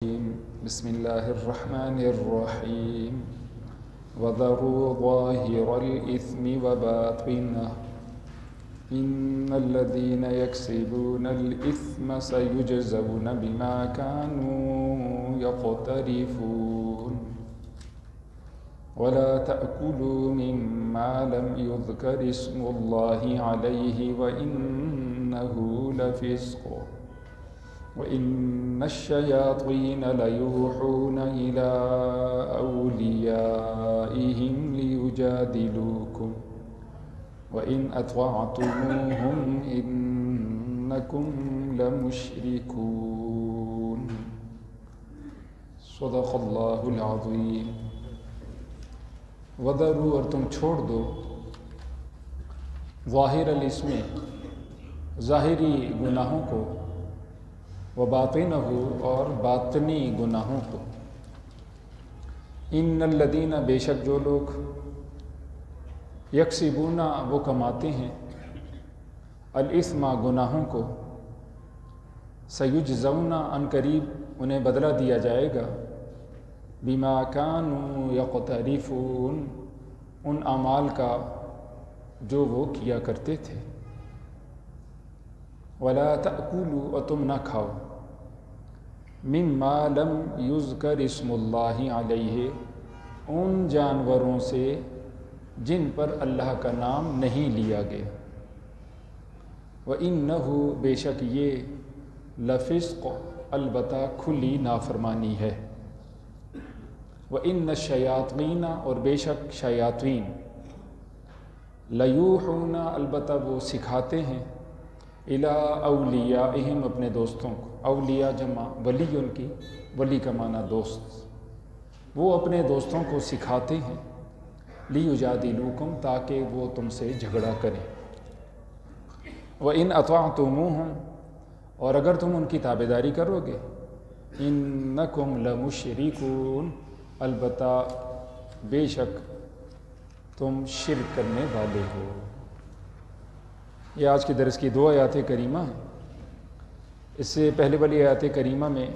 بسم الله الرحمن الرحيم وذروا ظاهر الإثم وباطنه إن الذين يكسبون الإثم سيجزون بما كانوا يقترفون ولا تأكلوا مما لم يذكر اسم الله عليه وإنه لفسق وَإِنَّ الشَّيَاطِينَ لَيُوحُونَ إِلَىٰ أَوْلِيَائِهِمْ لِيُجَادِلُوكُمْ وَإِنْ أَطَعْتُمُوهُمْ إِنَّكُمْ لَمُشْرِكُونَ صدق اللہ العظیم۔ وَذَرُوا، اور تم چھوڑ دو، ظاہر الاسم، ظاہری گناہوں کو، وباطنہ، اور باطنی گناہوں کو۔ ان الذین، بے شک جو لوگ، یکسبون، وہ کماتے ہیں، الاثم، گناہوں کو، سیجزون، ان قریب انہیں بدلہ دیا جائے گا، بما کانوا یقترفون، ان اعمال کا جو وہ کیا کرتے تھے۔ ولا تأکلوا، اور تم نہ کھاؤ، مما لم یذکر اسم اللہ علیہ، ان جانوروں سے جن پر اللہ کا نام نہیں لیا گیا۔ وَإِنَّهُ، بے شک یہ، لفسق، البتہ کھلی نافرمانی ہے۔ وَإِنَّ الشَّيَاطِينَ، اور بے شک شیاطین، لیوحون، البتہ وہ سکھاتے ہیں، اِلیٰ اولیائہم، اپنے دوستوں کو۔ اولیاء جمع ولی، ان کی ولی کا معنی دوست۔ وہ اپنے دوستوں کو سکھاتے ہیں، لیجادلوکم، تاکہ وہ تم سے جھگڑا کریں۔ وَإِنْ أَطَعْتُمُوهُمْ، اور اگر تم ان کی تابعداری کرو گے، إِنَّكُمْ لَمُشْرِكُونَ، البتہ بے شک تم شرک کرنے والے ہو۔ یہ آج کے درس کی 2 آیات کریمہ ہیں۔ اس سے پہلے والی آیات کریمہ میں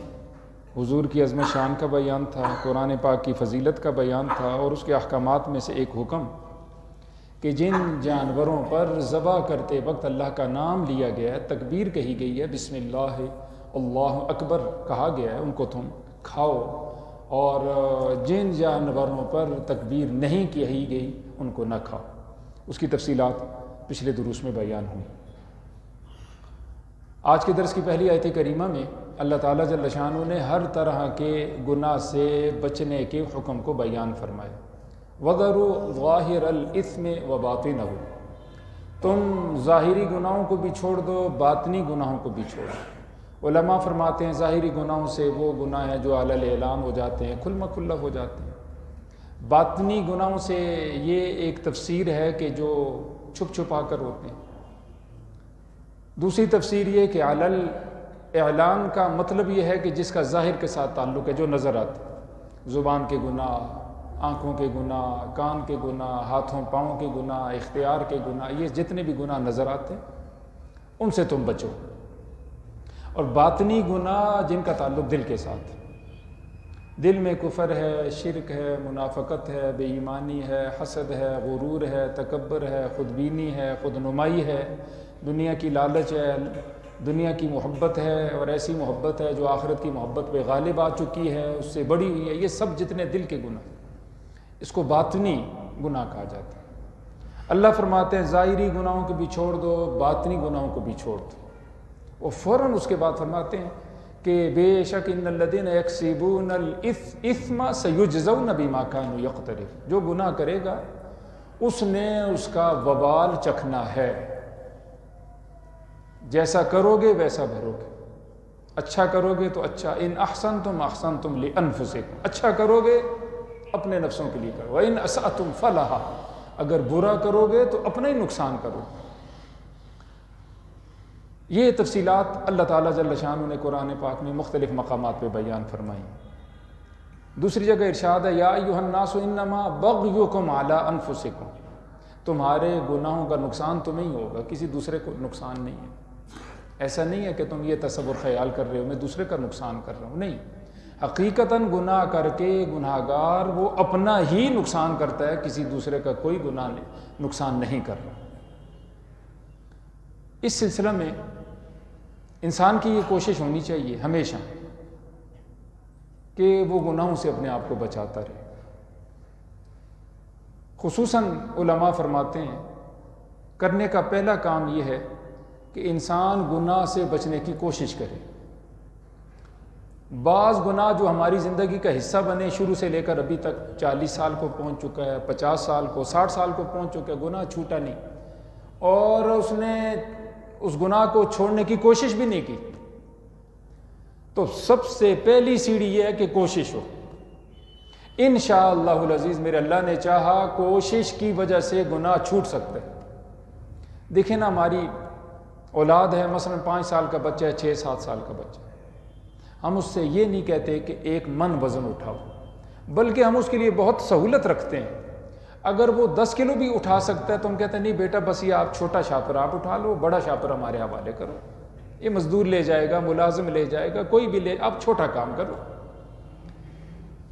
حضور کی عظمت شان کا بیان تھا، قرآن پاک کی فضیلت کا بیان تھا، اور اس کے احکامات میں سے ایک حکم کہ جن جانوروں پر ذبح کرتے وقت اللہ کا نام لیا گیا ہے، تکبیر کہی گئی ہے، بسم اللہ، اللہ اکبر کہا گیا ہے، ان کو تم کھاؤ، اور جن جانوروں پر تکبیر نہیں کہی گئی ان کو نہ کھاؤ۔ اس کی تفصیلات پچھلے دروس میں بیان ہوئی۔ آج کے درس کی پہلی آیت کریمہ میں اللہ تعالیٰ جل شانہ نے ہر طرح کے گناہ سے بچنے کے حکم کو بیان فرمایا۔ وَذَرُوا ظَاهِرَ الْإِثْمِ وَبَاطِنَهُ، تم ظاہری گناہوں کو بھی چھوڑ دو، باطنی گناہوں کو بھی چھوڑ دو۔ علماء فرماتے ہیں ظاہری گناہوں سے وہ گناہ ہیں جو علی الاعلان ہو جاتے ہیں، کھلم کھلا ہو جاتے ہیں۔ باطنی گناہوں سے یہ ایک تفسیر ہے کہ جو چھپ چھپا کر ہوتے ہیں۔ دوسری تفسیر یہ کہ علی الاعلان کا مطلب یہ ہے کہ جس کا ظاہر کے ساتھ تعلق ہے، جو نظر آتے ہیں، زبان کے گناہ، آنکھوں کے گناہ، کان کے گناہ، ہاتھوں پاؤں کے گناہ، اختیار کے گناہ، یہ جتنے بھی گناہ نظر آتے ہیں ان سے تم بچو۔ اور باطنی گناہ جن کا تعلق دل کے ساتھ، دل میں کفر ہے، شرک ہے، منافقت ہے، بے ایمانی ہے، حسد ہے، غرور ہے، تکبر ہے، خود بینی ہے، خود نمائی ہے، دنیا کی لالچ ہے، دنیا کی محبت ہے، اور ایسی محبت ہے جو آخرت کی محبت پہ غالب آ چکی ہے، اس سے بڑی ہوئی ہے۔ یہ سب جتنے دل کے گناہ، اس کو باطنی گناہ کہا جاتا ہے۔ اللہ فرماتے ہیں ظاہری گناہوں کو بھی چھوڑ دو، باطنی گناہوں کو بھی چھوڑ دو۔ وہ فوراً اس کے بعد فرماتے ہیں کہ بے شک ان الذین یکسبون الاثم سیجزون بما کانوا یقترفون، جو گناہ کرے گا اس نے اس کا وبال چکھنا ہے، جیسا کرو گے ویسا بھرو گے۔ اچھا کرو گے تو اچھا، ان احسنتم احسنتم لانفسکم، اچھا کرو گے اپنے نفسوں کے لیے کرو، وان اسأتم فلہا، اگر برا کرو گے تو اپنا ہی نقصان کرو۔ یہ تفصیلات اللہ تعالیٰ جل شانہ نے قرآن پاک میں مختلف مقامات پہ بیان فرمائی۔ دوسری جگہ ارشاد ہے، یا ایھا الناس انما بغیکم علی انفسکم، تمہارے گناہوں کا نقصان تمہیں ہی ہوگا، کسی دوسرے کو نقصان نہیں ہے۔ ایسا نہیں ہے کہ تم یہ تصور خیال کر رہے ہو میں دوسرے کا نقصان کر رہا ہوں، نہیں، حقیقتاً گناہ کر کے گناہگار وہ اپنا ہی نقصان کرتا ہے، کسی دوسرے کا کوئی نقصان نہیں کر رہا۔ اس سلسلہ میں انسان کی یہ کوشش ہونی چاہیے ہمیشہ کہ وہ گناہوں سے اپنے آپ کو بچاتا رہے۔ خصوصاً علماء فرماتے ہیں کرنے کا پہلا کام یہ ہے کہ انسان گناہ سے بچنے کی کوشش کرے۔ بعض گناہ جو ہماری زندگی کا حصہ بنے شروع سے لے کر ابھی تک 40 سال کو پہنچ چکا ہے، 50 سال کو، 60 سال کو پہنچ چکا ہے، گناہ چھوٹا نہیں اور اس نے اس گناہ کو چھوڑنے کی کوشش بھی نہیں کی، تو سب سے پہلی سیڑھی یہ ہے کہ کوشش ہو۔ انشاءاللہ العزیز میرے اللہ نے چاہا کوشش کی وجہ سے گناہ چھوٹ سکتے ہیں۔ دیکھیں نا ہماری اولاد ہے، مثلا 5 سال کا بچہ ہے، 6-7 سال کا بچہ ہے، ہم اس سے یہ نہیں کہتے کہ 1 من وزن اٹھاؤ، بلکہ ہم اس کے لیے بہت سہولت رکھتے ہیں۔ اگر وہ 10 کلو بھی اٹھا سکتا ہے تو ہم کہتے ہیں نہیں بیٹا بس یہ آپ چھوٹا شاپر آپ اٹھا لو، بڑا شاپر ہمارے حوالے کرو، یہ مزدور لے جائے گا، ملازم لے جائے گا، کوئی بھی لے، آپ چھوٹا کام کرو۔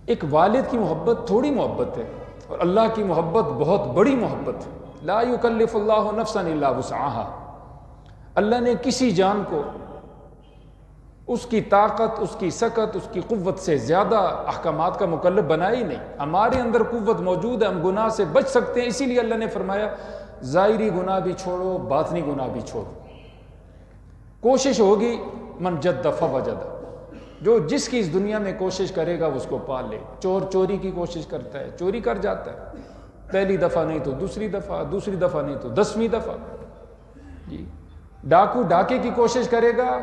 ایک والد کی محبت تھوڑی محبت ہے، اور اللہ کی محبت بہت بڑی محبت ہے۔ لا یکلف اللہ نفسا الا وسعها، اللہ نے کسی جان کو اس کی طاقت، اس کی سکت، اس کی قوت سے زیادہ احکامات کا مکلف بنایا ہی نہیں۔ ہمارے اندر قوت موجود ہے، ہم گناہ سے بچ سکتے ہیں، اسی لیے اللہ نے فرمایا ظاہری گناہ بھی چھوڑو، باطنی گناہ بھی چھوڑو۔ کوشش ہوگی من جد فوجد، جو جس کی اس دنیا میں کوشش کرے گا اس کو پا لے۔ چور چوری کی کوشش کرتا ہے، چوری کر جاتا ہے، پہلی دفعہ نہیں تو دوسری دفعہ، دوسری دفعہ نہیں تو 10ویں دفعہ۔ جی ڈاکو ڈاکے کی کوشش کرے گا،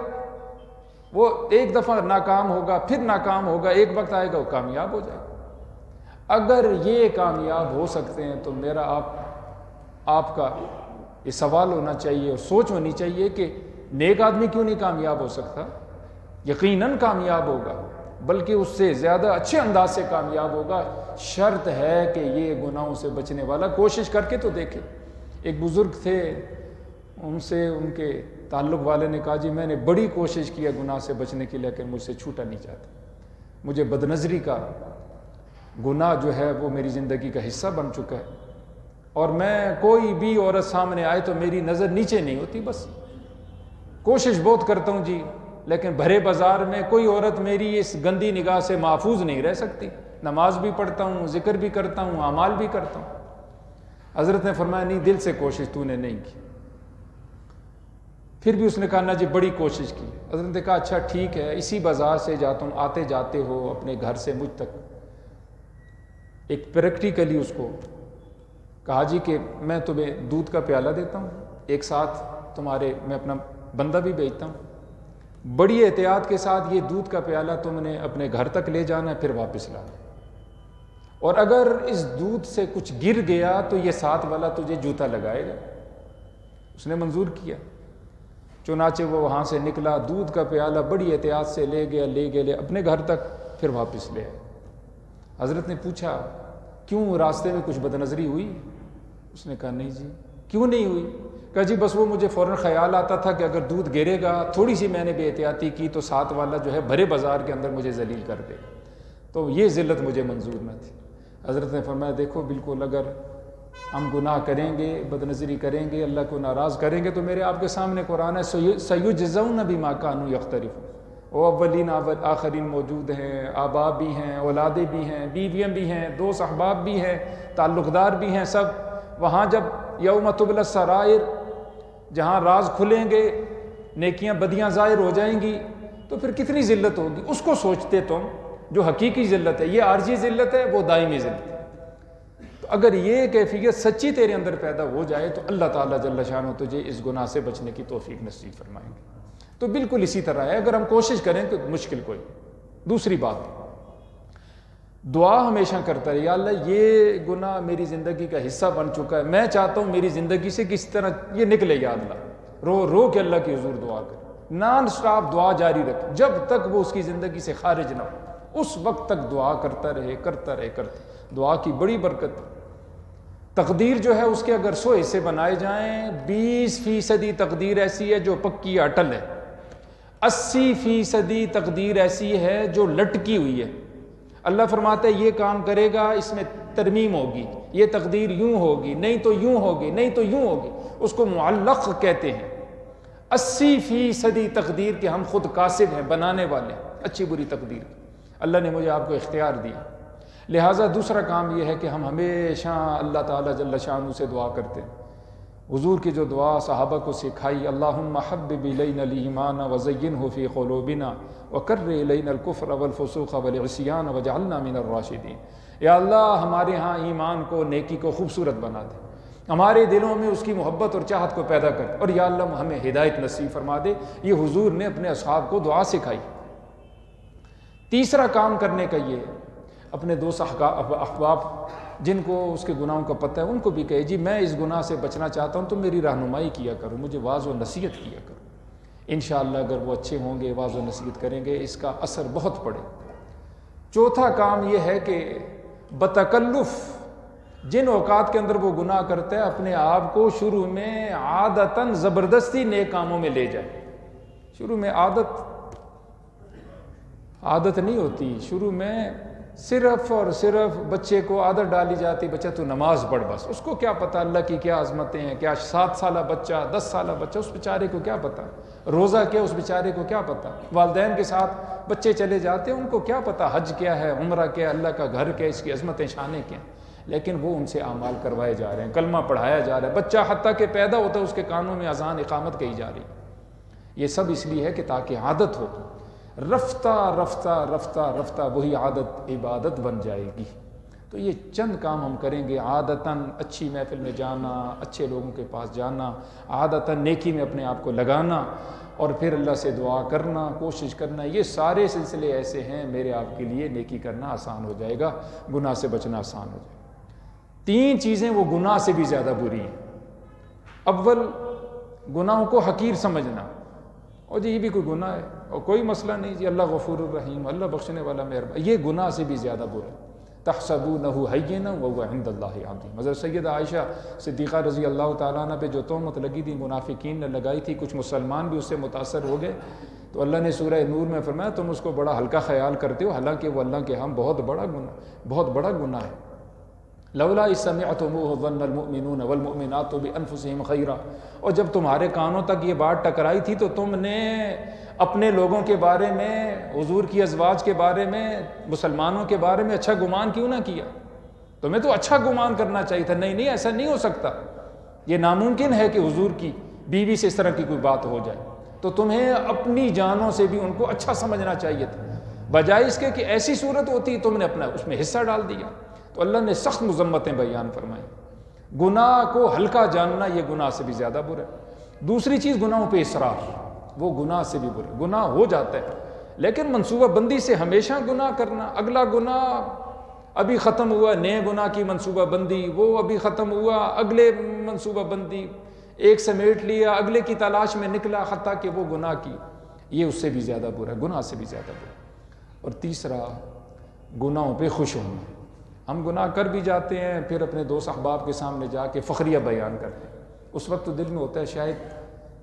وہ 1 دفعہ ناکام ہوگا، پھر ناکام ہوگا، ایک وقت آئے گا وہ کامیاب ہو جائے گا۔ اگر یہ کامیاب ہو سکتے ہیں تو میرا آپ کا یہ سوال ہونا چاہیے اور سوچ ہونی چاہیے کہ نیک آدمی کیوں نہیں کامیاب ہو سکتا؟ یقیناً کامیاب ہوگا، بلکہ اس سے زیادہ اچھے انداز سے کامیاب ہوگا۔ شرط ہے کہ یہ گناہوں سے بچنے والا کوشش کر کے تو دیکھے۔ ایک بزرگ تھے، ان سے ان کے تعلق والے نے کہا جی میں نے بڑی کوشش کی ہے گناہ سے بچنے کی، لیکن مجھ سے چھوٹا نہیں جاتا، مجھے بدنظری کا گناہ جو ہے وہ میری زندگی کا حصہ بن چکا ہے، اور میں کوئی بھی عورت سامنے آئے تو میری نظر نیچے نہیں ہوتی، بس کوشش بہت کرتا ہوں جی، لیکن بھرے بازار میں کوئی عورت میری اس گندی نگاہ سے محفوظ نہیں رہ سکتی۔ نماز بھی پڑھتا ہوں، ذکر بھی کرتا ہوں، اعمال بھی کرتا ہوں۔ حضرت نے فرمایا نہیں، دل سے کوشش تو نے نہیں کی۔ پھر بھی اس نے کہا نا جی بڑی کوشش کی۔ حضرت نے کہا اچھا ٹھیک ہے، اسی بازار سے جاتا ہوں، آتے جاتے ہو اپنے گھر سے مجھ تک، ایک پریکٹیکلی اس کو کہا جی کہ میں تمہیں دودھ کا پیالہ دیتا ہوں، ایک ساتھ تمہارے میں اپنا بندہ بھی بھیجتا ہوں، بڑی احتیاط کے ساتھ یہ دودھ کا پیالہ تم نے اپنے گھر تک لے جانا ہے، پھر واپس لانا، اور اگر اس دودھ سے کچھ گر گیا تو یہ ساتھ والا تجھے جوتا لگائے گا۔ اس نے منظور کیا، چنانچہ وہ وہاں سے نکلا، دودھ کا پیالہ بڑی احتیاط سے لے گیا اپنے گھر تک، پھر واپس لے آیا۔ حضرت نے پوچھا کیوں راستے میں کچھ بدنظری ہوئی؟ اس نے کہا نہیں جی۔ کیوں نہیں ہوئی؟ کہا جی بس وہ مجھے فوراً خیال آتا تھا کہ اگر دودھ گرے گا، تھوڑی سی میں نے بے احتیاطی کی تو ساتھ والا جو ہے بھرے بازار کے اندر مجھے ذلیل کر دے، تو یہ ذلت مجھے منظور نہ تھی۔ حضرت نے فرمایا دیکھو بالکل اگر ہم گناہ کریں گے، بدنظری کریں گے، اللہ کو ناراض کریں گے، تو میرے آپ کے سامنے قرآن ہے سیجزون بما کانوا یقترفون، وہ اولین آخرین موجود ہیں، آبا بھی ہیں، اولادیں بھی ہیں، بیویاں بھی ہیں، دوست احباب بھی ہیں، تعلق دار بھی ہیں، سب وہاں جب یوم تبلی السرائر، جہاں راز کھلیں گے، نیکیاں بدیاں ظاہر ہو جائیں گی، تو پھر کتنی ذلت ہوگی۔ اس کو سوچتے تم، جو حقیقی ذلت ہے، یہ عارضی ذلت ہے، وہ دائمی ذلت ہے۔ تو اگر یہ کیفیت سچی تیرے اندر پیدا ہو جائے تو اللہ تعالیٰ جل شانہ تجھے اس گناہ سے بچنے کی توفیق نصیب فرمائیں گے۔ تو بالکل اسی طرح ہے، اگر ہم کوشش کریں تو مشکل کوئی۔ دوسری بات، دعا ہمیشہ کرتا ہے، یا اللہ یہ گناہ میری زندگی کا حصہ بن چکا ہے، میں چاہتا ہوں میری زندگی سے کس طرح یہ نکلے، یا اللہ رو رو کے اللہ کی حضور دعا کر، نان سٹاپ دعا جاری رکھ، جب تک وہ اس کی زندگی سے خارج نہ ہو، اس وقت تک دعا کرتا رہے کرتا رہے کرتا۔ دعا کی بڑی برکت، تقدیر جو ہے اس کے اگر 100 حصے بنائے جائیں، 20% تقدیر ایسی ہے جو پکی اٹل ہے۔ 80% تقدیر ایسی ہے جو لٹکی ہوئی ہے۔ اللہ فرماتا ہے یہ کام کرے گا، اس میں ترمیم ہوگی، یہ تقدیر یوں ہوگی، نہیں تو یوں ہوگی، نہیں تو یوں ہوگی، اس کو معلق کہتے ہیں۔ 80% تقدیر کے ہم خود کاسب ہیں، بنانے والے ہیں، اچھی بری تقدیر۔ اللہ نے مجھے آپ کو اختیار دیا، لہٰذا دوسرا کام یہ ہے کہ ہم ہمیشہ اللہ تعالیٰ جل شانہ سے دعا کرتے ہیں۔ حضور کی جو دعا صحابہ کو سکھائی، اللہم حبب الینا الایمان وزینہ فی قلوبنا وکر الینا الکفر والفسوق والعصیان وجعلنا من الراشدین، یا اللہ ہمارے ہاں ایمان کو، نیکی کو خوبصورت بنا دے، ہمارے دلوں میں اس کی محبت اور چاہت کو پیدا کر، اور یا اللہ ہمیں ہدایت نصیب فرما دے۔ یہ حضور نے اپنے اصحاب کو دعا سکھائی۔ تیسرا کام کرنے کا یہ ہے، اپنے دوست احباب جن کو اس کے گناہوں کا پتہ ہے ان کو بھی کہے جی میں اس گناہ سے بچنا چاہتا ہوں، تم میری رہنمائی کیا کرو، مجھے واعظ و نصیحت کیا کرو۔ انشاءاللہ اگر وہ اچھے ہوں گے، واعظ و نصیحت کریں گے، اس کا اثر بہت پڑے۔ چوتھا کام یہ ہے کہ بتکلف جن اوقات کے اندر وہ گناہ کرتا ہے، اپنے آپ کو شروع میں عادتاً زبردستی نیک کاموں میں لے جائے۔ شروع میں عادت نہیں ہوتی، شروع میں صرف اور صرف بچے کو عادت ڈالی جاتی، بچہ تو نماز پڑھ، بس اس کو کیا پتہ اللہ کی کیا عظمتیں ہیں، کیا 7 سالہ بچہ، 10 سالہ بچہ، اس بیچارے کو کیا پتہ، روزہ کیا اس بیچارے کو کیا پتہ، والدین کے ساتھ بچے چلے جاتے ہیں ان کو کیا پتہ حج کیا ہے، عمرہ کیا ہے، اللہ کا گھر کیا ہے، اس کی عظمتیں شانیں کیا ہیں، لیکن وہ ان سے اعمال کروائے جا رہے ہیں، کلمہ پڑھایا جا رہا ہے، بچہ حتیٰ کہ پیدا ہوتا ہے اس کے کانوں میں اذان اقامت کہی جا رہی ہے۔ یہ سب اس لیے ہے کہ تاکہ عادت ہو، رفتہ رفتہ رفتہ رفتہ وہی عادت عبادت بن جائے گی۔ تو یہ چند کام ہم کریں گے، عادتاً اچھی محفل میں جانا، اچھے لوگوں کے پاس جانا، عادتاً نیکی میں اپنے آپ کو لگانا، اور پھر اللہ سے دعا کرنا، کوشش کرنا، یہ سارے سلسلے ایسے ہیں میرے آپ کے لیے نیکی کرنا آسان ہو جائے گا، گناہ سے بچنا آسان ہو جائے گا۔ 3 چیزیں وہ گناہ سے بھی زیادہ بری ہیں۔ اول، گناہوں کو حقیر سمجھنا، اور جی یہ بھی کوئی گناہ ہے اور کوئی مسئلہ نہیں جی، اللہ غفور الرحیم، اللہ بخشنے والا مہربان، یہ گناہ سے بھی زیادہ برا۔ تحسبونہ ہینا وہو عند اللہ عظیم۔ حضرت سیدہ عائشہ صدیقہ رضی اللہ تعالیٰ عنہ پہ جو تہمت لگی تھی منافقین نے لگائی تھی، کچھ مسلمان بھی اس سے متاثر ہو گئے، تو اللہ نے سورہ نور میں فرمایا تم اس کو بڑا ہلکا خیال کرتے ہو، حالانکہ وہ اللہ کے ہاں بہت بڑا گناہ ہے۔ لولا اذ سمعتموہ ظن المؤمنون والمؤمنات بانفسہم خیرا، اور جب تمہارے کانوں تک یہ بات ٹکرائی تھی تو تم نے اپنے لوگوں کے بارے میں، حضور کی ازواج کے بارے میں، مسلمانوں کے بارے میں اچھا گمان کیوں نہ کیا؟ تمہیں تو اچھا گمان کرنا چاہیے تھا۔ نہیں ایسا نہیں ہو سکتا، یہ ناممکن ہے کہ حضور کی بیوی سے اس طرح کی کوئی بات ہو جائے، تو تمہیں اپنی جانوں سے بھی ان کو اچھا سمجھنا چاہیے تھا، بجائے اس کے کہ ایسی صورت ہوتی تم نے اپنا اس میں حصہ ڈال دیا۔ تو اللہ نے سخت مذمتیں بیان فرمائیں۔ گناہ کو ہلکا جاننا یہ گناہ سے بھی زیادہ برا ہے۔ دوسری چیز، گناہوں پہ اصرار، وہ گناہ سے بھی برا۔ گناہ ہو جاتا ہے لیکن منصوبہ بندی سے ہمیشہ گناہ کرنا، اگلا گناہ ابھی ختم ہوا، نئے گناہ کی منصوبہ بندی، وہ ابھی ختم ہوا، اگلے منصوبہ بندی، ایک سمیٹ لیا، اگلے کی تلاش میں نکلا، حتیٰ کہ وہ گناہ کی، یہ اس سے بھی زیادہ برا ہے، گناہ سے بھی زیادہ برا۔ اور تیسرا، گناہوں پہ خوش ہونا۔ ہم گناہ کر بھی جاتے ہیں، پھر اپنے دوست احباب کے سامنے جا کے فخریہ بیان کرتے ہیں، اس وقت تو دل میں ہوتا ہے شاید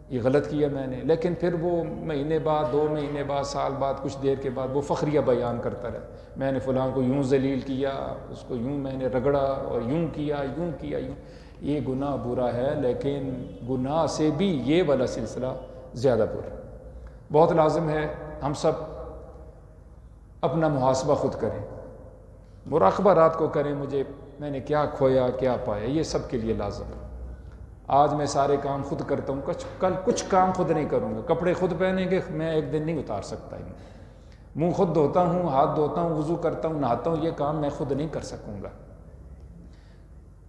یہ غلط کیا میں نے، لیکن پھر وہ مہینے بعد، 2 مہینے بعد، سال بعد، کچھ دیر کے بعد وہ فخریہ بیان کرتا رہے، میں نے فلاں کو یوں ذلیل کیا، اس کو یوں میں نے رگڑا، اور یوں کیا۔ یہ گناہ برا ہے، لیکن گناہ سے بھی یہ والا سلسلہ زیادہ برا۔ بہت لازم ہے ہم سب اپنا محاسبہ خود کریں، مراقبہ رات کو کریں، میں نے کیا کھویا، کیا پایا، یہ سب کے لیے لازم ہے۔ آج میں سارے کام خود کرتا ہوں، کل کچھ کام خود نہیں کروں گا، کپڑے خود پہنیں گے، میں ایک دن نہیں اتار سکتا، منہ خود دھوتا ہوں، ہاتھ دھوتا ہوں، وضو کرتا ہوں، نہاتا ہوں، یہ کام میں خود نہیں کر سکوں گا۔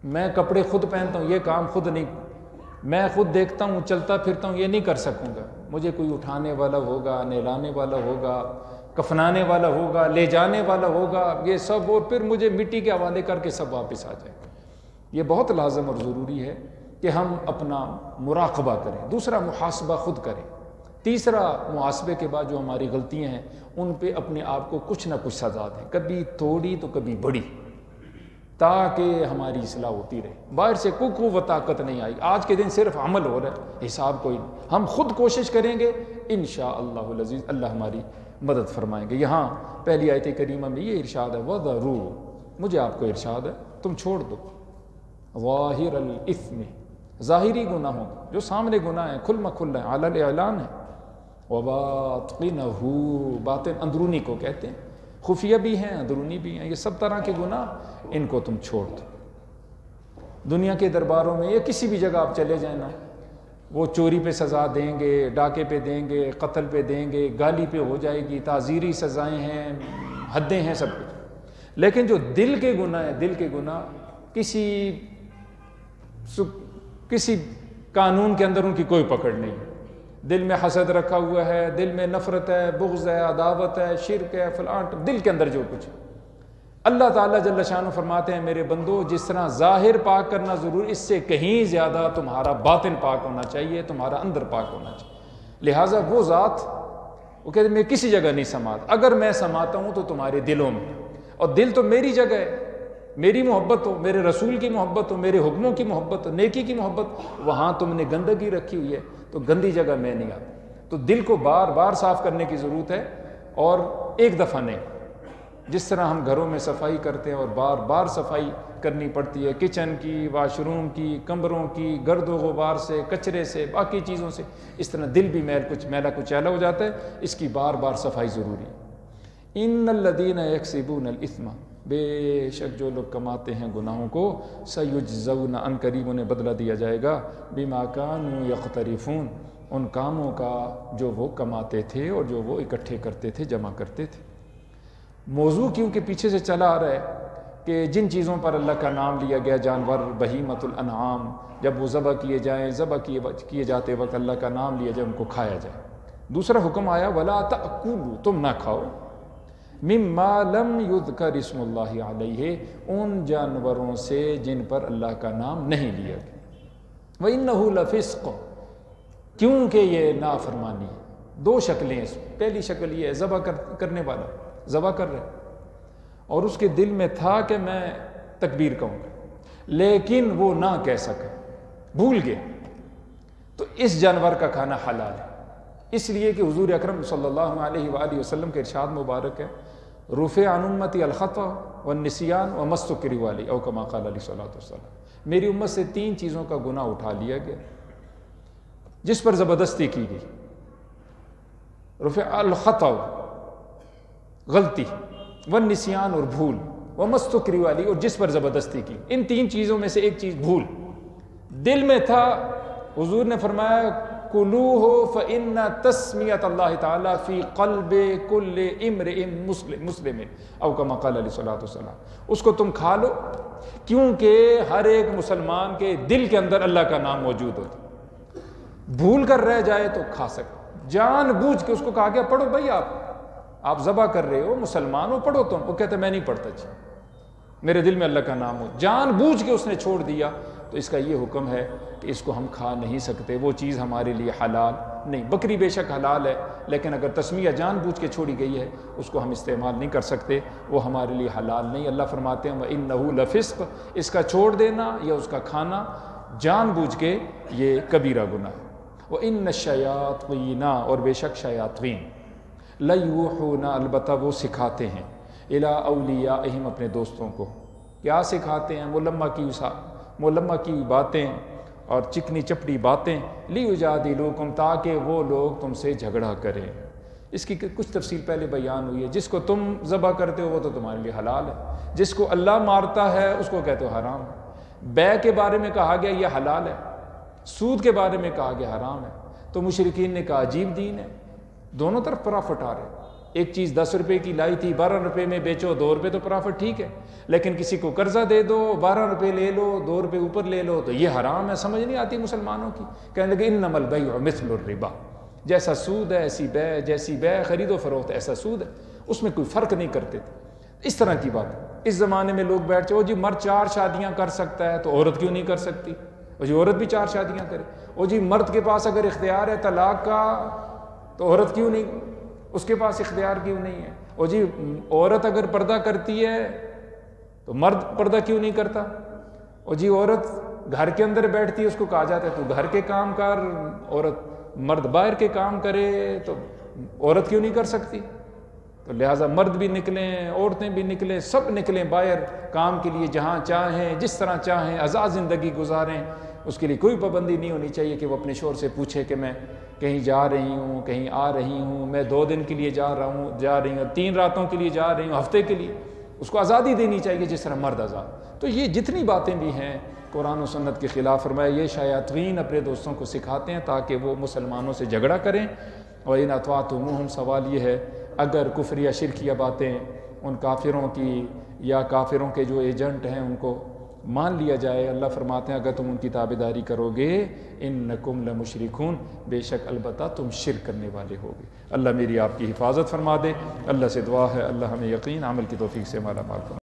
میں کپڑے خود پہنتا ہوں، یہ کام خود نہیں، میں خود دیکھتا ہوں، چلتا پھرتا ہوں، یہ نہیں کر سکوں گا، مجھے کوئی اٹھانے والا ہوگا، نہلانے والا ہوگا، کفنانے والا ہوگا، لے جانے والا ہوگا، یہ سب، اور پھر مجھے مٹی کے حوالے کر کے سب واپس آ جائے۔ یہ بہت لازم اور ضروری ہے کہ ہم اپنا مراقبہ کریں۔ دوسرا، محاسبہ خود کریں۔ تیسرا، محاسبے کے بعد جو ہماری غلطیاں ہیں ان پہ اپنے آپ کو کچھ نہ کچھ سزا دیں، کبھی تھوڑی تو کبھی بڑی۔ تاکہ ہماری اصلاح ہوتی رہے. باہر سے کوئی قوت طاقت نہیں آئی. آج کے دن صرف عمل ہو رہا ہے, حساب کوئی نہیں. ہم خود کوشش کریں گے انشاءاللہ العزیز, اللہ ہماری مدد فرمائیں گے. یہاں پہلی آیت کریمہ میں یہ ارشاد ہے وَذَرُوا, مجھے آپ کو ارشاد ہے تم چھوڑ دو ظاہر الاثم, ظاہری گناہوں جو سامنے گناہ ہیں کھل مکھل ہیں, علی الاعلان ہے, وباطنہ, باطن اندرونی کو کہتے ہیں, خفیہ بھی ہیں اندرونی بھی ہیں, یہ سب طرح کے گناہ ان کو تم چھوڑ دو. دنیا کے درباروں میں یا کسی بھی جگہ آپ چلے جائیں نا, وہ چوری پہ سزا دیں گے, ڈاکے پہ دیں گے, قتل پہ دیں گے, گالی پہ ہو جائے گی, تعزیری سزائیں ہیں, حدیں ہیں, سب کچھ. لیکن جو دل کے گناہ ہیں, دل کے گناہ کسی قانون کے اندر ان کی کوئی پکڑ نہیں. دل میں حسد رکھا ہوا ہے, دل میں نفرت ہے, بغض ہے, عداوت ہے, شرک ہے, فلاں, دل کے اندر جو کچھ. اللہ تعالیٰ جل شانہ فرماتے ہیں میرے بندو, جس طرح ظاہر پاک کرنا ضروری, اس سے کہیں زیادہ تمہارا باطن پاک ہونا چاہیے, تمہارا اندر پاک ہونا چاہیے. لہٰذا وہ ذات, وہ کہتے ہیں میں کسی جگہ نہیں سماتا, اگر میں سماتا ہوں تو تمہارے دلوں میں, اور دل تو میری جگہ ہے, میری محبت ہو, میرے رسول کی محبت ہو, میرے حکموں کی محبت ہو, نیکی کی محبت, وہاں تم نے گندگی رکھی ہوئی ہے تو گندی جگہ میں نہیں آتا. تو دل کو بار بار صاف کرنے کی ضرورت ہے, اور ایک دفعہ نہیں. جس طرح ہم گھروں میں صفائی کرتے ہیں اور بار بار صفائی کرنی پڑتی ہے, کچن کی, واش روم کی, کمروں کی, گرد و غبار سے, کچرے سے, باقی چیزوں سے, اس طرح دل بھی میلا کچیلا ہو جاتا ہے, اس کی بار بار صفائی ضروری ہے. ان الذین یکسبون الاثم, بے شک جو لوگ کماتے ہیں گناہوں کو, سیجزون, ان قریب انہیں بدلہ دیا جائے گا, بما کانوا یقترفون, ان کاموں کا جو وہ کماتے تھے اور جو وہ اکٹھے کرتے تھے, جمع کرتے تھے. موضوع کیونکہ پیچھے سے چلا آ رہا ہے کہ جن چیزوں پر اللہ کا نام لیا گیا, جانور, بہیمۃ الانعام, جب وہ ذبح کیے جائیں, ذبح کیے جاتے وقت اللہ کا نام لیا جائے, ان کو کھایا جائے. دوسرا حکم آیا ولا تأکلوا, تم نہ کھاؤ, مما لم یذکر اسم اللہ علیہ, ان جانوروں سے جن پر اللہ کا نام نہیں لیا گیا. وَإِنَّهُ لَفِسْقٌ, کیونکہ یہ نافرمانی ہے. دو شکلیں اس میں. پہلی شکل یہ ہے ذبح کرنے والا ذبح کر رہے, اور اس کے دل میں تھا کہ میں تکبیر کہوں گا, لیکن وہ نہ کہہ سکا, بھول گئے, تو اس جانور کا کھانا حلال ہے. اس لیے کہ حضور اکرم صلی اللہ علیہ وآلہ وسلم کے ارشاد مبارک ہے, رفع عن امتی الخطأ والنسیان وما استکرہوا علیہ, او کما قال علیہ الصلوۃ والسلام, میری امت سے 3 چیزوں کا گناہ اٹھا لیا گیا جس پر زبردستی کی گئی. رفع الخطأ, غلطی, والنسیان, اور بھول, وما استکرہوا علیہ, اور جس پر زبردستی کی. ان 3 چیزوں میں سے ایک چیز بھول, دل میں تھا. حضور نے فرمایا کلوہ فإن تسمیۃ اللہ تعالیٰ فی قلب کل امرئ مسلم, او کما قال علیہ الصلوۃ والسلام, اس کو تم کھا لو کیونکہ ہر ایک مسلمان کے دل کے اندر اللہ کا نام موجود ہوتا. بھول کر رہ جائے تو کھا سکتے, جان بوجھ کے اس کو کہا گیا پڑھو بھائی, آپ ذبح کر رہے ہو, مسلمان ہو, پڑھو تم. وہ کہتے میں نہیں پڑھتا جی, میرے دل میں اللہ کا نام ہو. جان بوجھ کے اس نے چھوڑ دیا, تو اس کا یہ حکم ہے کہ اس کو ہم کھا نہیں سکتے, وہ چیز ہمارے لیے حلال نہیں. بکری بے شک حلال ہے, لیکن اگر تسمیہ جان بوجھ کے چھوڑی گئی ہے اس کو ہم استعمال نہیں کر سکتے, وہ ہمارے لیے حلال نہیں. اللہ فرماتے ہیں وَإِنَّهُ لَفِسْقٌ, اس کا چھوڑ دینا یا اس کا کھانا جان بوجھ کے یہ کبیرہ گناہ ہے. وَإِنَّ الشَّيَاطِينَ, اور بے شک شیاطین, لَيُوحُونَ, البتہ وہ سکھاتے ہیں, إِلَىٰ أَوْلِيَائِهِمْ, اپنے دوستوں کو. کیا سکھاتے ہیں؟ ملمہ کی باتیں اور چکنی چپڑی باتیں, لِيُجَادِلُوكُمْ, تاکہ وہ لوگ تم سے جھگڑا کریں. اس کی کچھ تفصیل پہلے بیان ہوئی ہے. جس کو تم ذبح کرتے ہو وہ تو تمہارے لیے حلال ہے, جس کو اللہ مارتا ہے اس کو کہتے ہو حرام ہے. بے کے بارے میں کہا گیا یہ حلال ہے, سود کے بارے میں کہا گیا حرام ہے. تو مشرکین نے کہا عجیب دین ہے, دونوں طرف پرافٹ آ رہے. ایک چیز 10 روپے کی لائی تھی, 12 روپے میں بیچو, 2 روپے تو پرافٹ ٹھیک ہے, لیکن کسی کو قرضہ دے دو, 12 روپے لے لو, 2 روپے اوپر لے لو, تو یہ حرام ہے. سمجھ نہیں آتی مسلمانوں کی. کہنے لگے انما البیع مثل الربا, جیسا سود ہے ایسی بے, جیسی بے خرید و فروخت ایسا سود ہے, اس میں کوئی فرق نہیں کرتے تھے. اس طرح کی بات. اس زمانے میں لوگ بیٹھ جاؤ جی مرد 4 شادیاں کر سکتا ہے تو عورت کیوں نہیں کر سکتی, اور جی عورت بھی 4 شادیاں کرے. اور جی مرد کے پاس اگر اختیار ہے طلاق کا تو عورت کیوں نہیں, اس کے پاس اختیار کیوں نہیں ہے. اور جی عورت اگر پردہ کرتی ہے تو مرد پردہ کیوں نہیں کرتا؟ اور جی عورت گھر کے اندر بیٹھتی ہے، اس کو کہا جاتا ہے تو گھر کے کام کر، عورت مرد باہر کے کام کرے، تو عورت کیوں نہیں کر سکتی؟ تو لہٰذا مرد بھی نکلیں، عورتیں بھی نکلیں، سب نکلیں باہر کام کے لیے، جہاں چاہیں جس طرح چاہیں آزاد زندگی گزاریں۔ اس کے لیے کوئی پابندی نہیں ہونی چاہیے کہ وہ اپنے شوہر سے پوچھے کہ میں کہیں جا رہی ہوں، کہیں آ رہی ہوں، میں 2 دن کے لیے جا رہی ہوں، 3 راتوں کے لیے جا رہی ہوں، ہفتے کے لیے۔ اس کو آزادی دینی چاہیے جس طرح مرد آزاد۔ تو یہ جتنی باتیں بھی ہیں قرآن و سنت کے خلاف، فرمایا یہ شیاطین اپنے دوستوں کو سکھاتے ہیں تاکہ وہ مسلمانوں سے جھگڑا کریں۔ اور ان اطاعتموہم، سوال یہ ہے اگر کفر یا شرکیہ باتیں ان کافروں کی یا کافروں کے جو ایجنٹ ہیں ان کو مان لیا جائے، اللہ فرماتے ہیں اگر تم ان کی تابعداری کرو گے انکم لمشرکون، بے شک البتہ تم شرک کرنے والے ہوگے۔ اللہ میری آپ کی حفاظت فرما دے۔ اللہ سے دعا ہے اللہ ہمیں یقین عمل کی توفیق سے مالا مال فرمائے۔